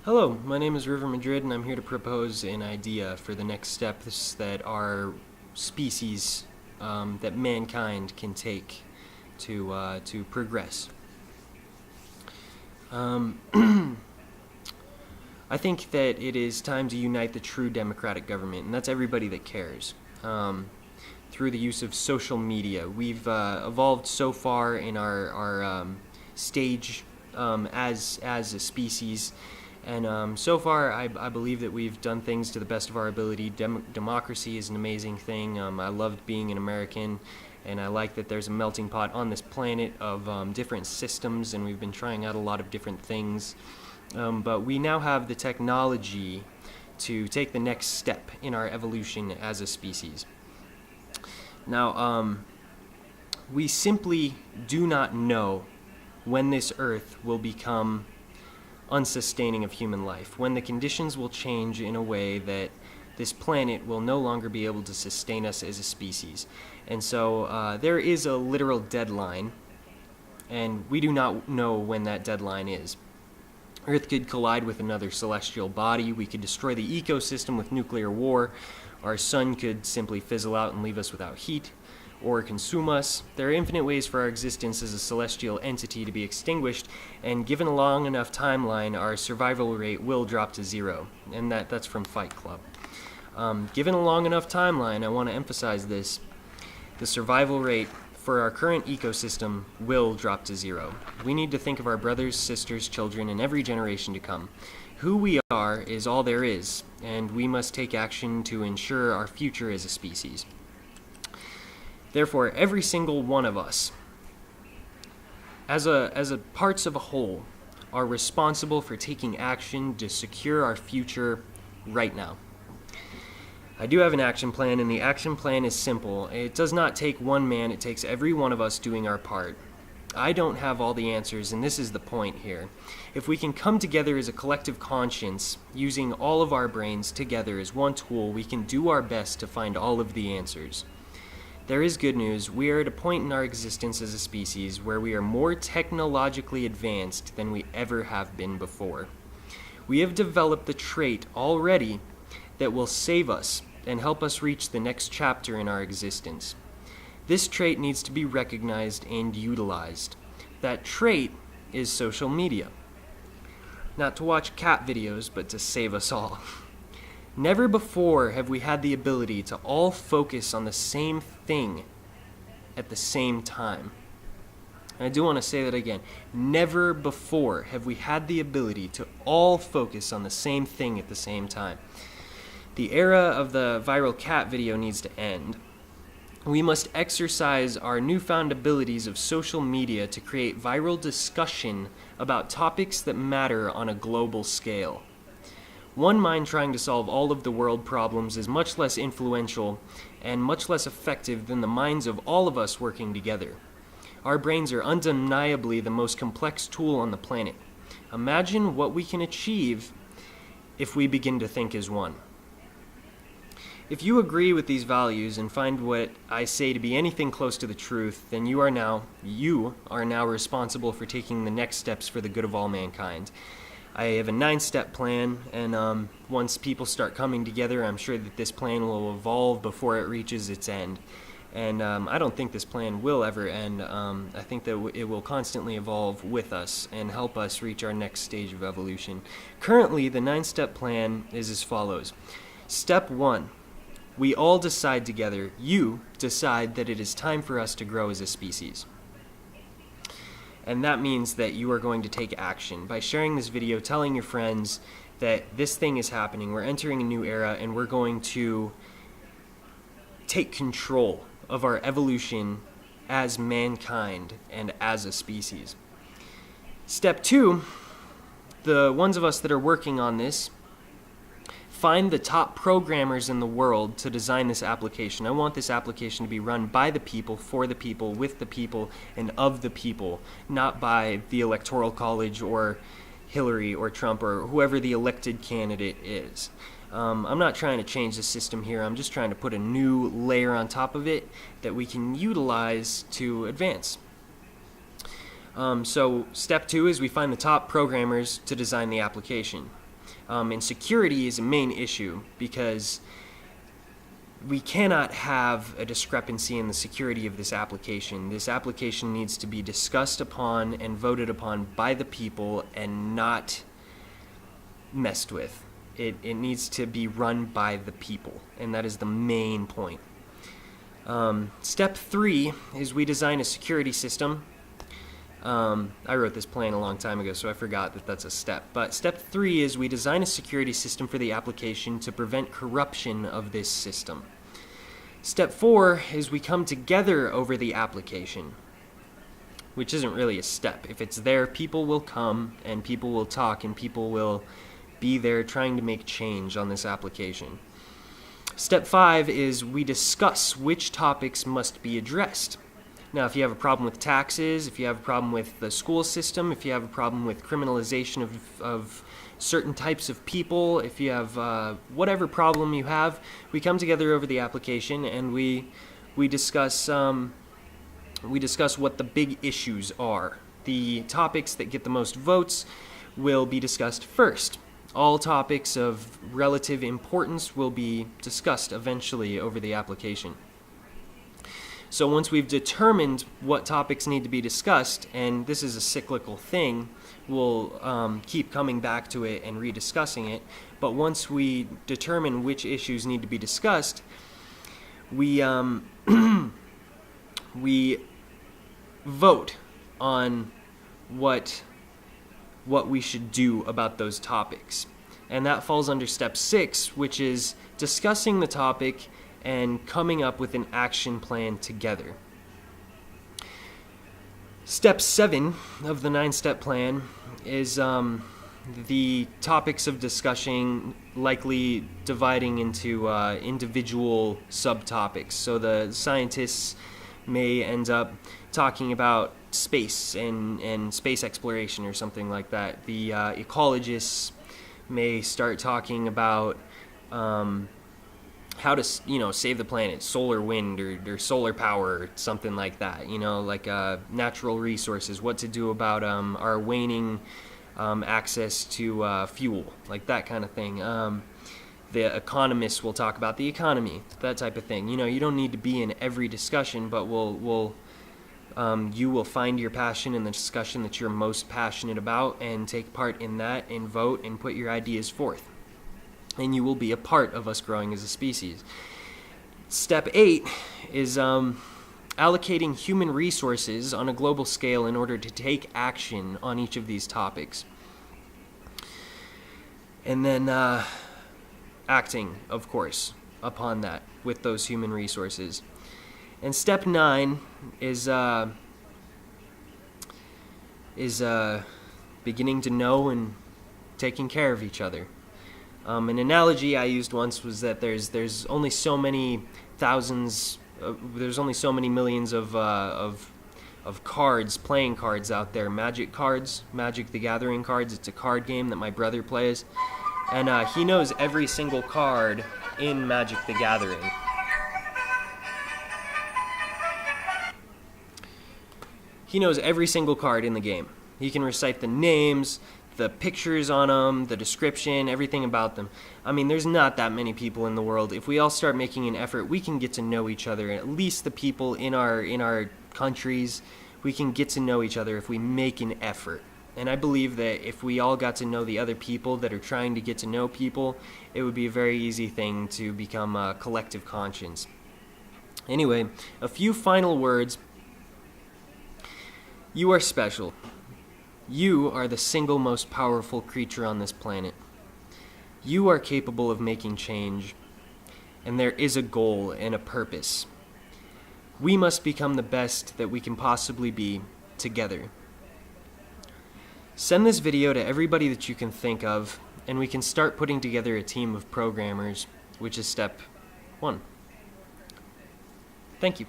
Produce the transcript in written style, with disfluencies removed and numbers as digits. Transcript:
Hello, my name is River Madrid, and I'm here to propose an idea for the next steps that our species, that mankind can take to progress. I think that it is time to unite the true democratic government, and that's everybody that cares. Through the use of social media, we've evolved so far in our stage as a species. And so far, I believe that we've done things to the best of our ability. Democracy is an amazing thing. I loved being an American, and I like that there's a melting pot on this planet of different systems, and we've been trying out a lot of different things. But we now have the technology to take the next step in our evolution as a species. Now, we simply do not know when this Earth will become unsustaining of human life, when the conditions will change in a way that this planet will no longer be able to sustain us as a species. And so there is a literal deadline, and we do not know when that deadline is. Earth could collide with another celestial body, we could destroy the ecosystem with nuclear war, our sun could simply fizzle out and leave us without heat, or consume us. There are infinite ways for our existence as a celestial entity to be extinguished, and given a long enough timeline, our survival rate will drop to zero. And that's from Fight Club. Given a long enough timeline, I want to emphasize this, the survival rate for our current ecosystem will drop to zero. We need to think of our brothers, sisters, children, and every generation to come. Who we are is all there is, and we must take action to ensure our future as a species. Therefore, every single one of us, as a parts of a whole, are responsible for taking action to secure our future right now. I do have an action plan, and the action plan is simple. It does not take one man, it takes every one of us doing our part. I don't have all the answers, and this is the point here. If we can come together as a collective conscience, using all of our brains together as one tool, we can do our best to find all of the answers. There is good news. We are at a point in our existence as a species where we are more technologically advanced than we ever have been before. We have developed the trait already that will save us and help us reach the next chapter in our existence. This trait needs to be recognized and utilized. That trait is social media. Not to watch cat videos, but to save us all. Never before have we had the ability to all focus on the same thing at the same time. And I do want to say that again. Never before have we had the ability to all focus on the same thing at the same time. The era of the viral cat video needs to end. We must exercise our newfound abilities of social media to create viral discussion about topics that matter on a global scale. One mind trying to solve all of the world problems is much less influential and much less effective than the minds of all of us working together. Our brains are undeniably the most complex tool on the planet. Imagine what we can achieve if we begin to think as one. If you agree with these values and find what I say to be anything close to the truth, then you are now responsible for taking the next steps for the good of all mankind. I have a 9-step plan, and once people start coming together, I'm sure that this plan will evolve before it reaches its end. And I don't think this plan will ever end. I think that it will constantly evolve with us and help us reach our next stage of evolution. Currently, the 9-step plan is as follows. Step 1. We all decide together, you decide that it is time for us to grow as a species. And that means that you are going to take action by sharing this video, telling your friends that this thing is happening, we're entering a new era, and we're going to take control of our evolution as mankind and as a species. Step 2, the ones of us that are working on this, find the top programmers in the world to design this application. I want this application to be run by the people, for the people, with the people, and of the people, not by the Electoral College or Hillary or Trump or whoever the elected candidate is. I'm not trying to change the system here. I'm just trying to put a new layer on top of it that we can utilize to advance. So step 2 is we find the top programmers to design the application. And security is a main issue because we cannot have a discrepancy in the security of this application. This application needs to be discussed upon and voted upon by the people and not messed with. It needs to be run by the people, and that is the main point. Step 3 is we design a security system. I wrote this plan a long time ago, so I forgot that that's a step. But step 3 is we design a security system for the application to prevent corruption of this system. Step 4 is we come together over the application, which isn't really a step. If it's there, people will come, and people will talk, and people will be there trying to make change on this application. Step 5 is we discuss which topics must be addressed. Now, if you have a problem with taxes, if you have a problem with the school system, if you have a problem with criminalization of certain types of people, if you have whatever problem you have, we come together over the application and we discuss what the big issues are. The topics that get the most votes will be discussed first. All topics of relative importance will be discussed eventually over the application. So once we've determined what topics need to be discussed, and this is a cyclical thing, we'll keep coming back to it and rediscussing it, but once we determine which issues need to be discussed, we we vote on what we should do about those topics. And that falls under step 6, which is discussing the topic and coming up with an action plan together. Step 7 of the 9-step plan is the topics of discussion likely dividing into individual subtopics. So the scientists may end up talking about space and space exploration or something like that. The ecologists may start talking about how to save the planet, solar wind or solar power or something like that, like natural resources, what to do about our waning access to fuel, like that kind of thing. The economists will talk about the economy, that type of thing. You don't need to be in every discussion, but you will find your passion in the discussion that you're most passionate about and take part in that and vote and put your ideas forth. And you will be a part of us growing as a species. Step 8 is allocating human resources on a global scale in order to take action on each of these topics. And then acting, of course, upon that with those human resources. And step 9 is beginning to know and taking care of each other. An analogy I used once was that there's only so many thousands, there's only so many millions of cards, playing cards out there. Magic cards, Magic the Gathering cards. It's a card game that my brother plays, and he knows every single card in Magic the Gathering. He knows every single card in the game. He can recite the names, the pictures on them, the description, everything about them. I mean, there's not that many people in the world. If we all start making an effort, we can get to know each other. At least the people in our countries, we can get to know each other if we make an effort. And I believe that if we all got to know the other people that are trying to get to know people, it would be a very easy thing to become a collective conscience. Anyway, a few final words. You are special. You are the single most powerful creature on this planet. You are capable of making change, and there is a goal and a purpose. We must become the best that we can possibly be together. Send this video to everybody that you can think of, and we can start putting together a team of programmers, which is step 1. Thank you.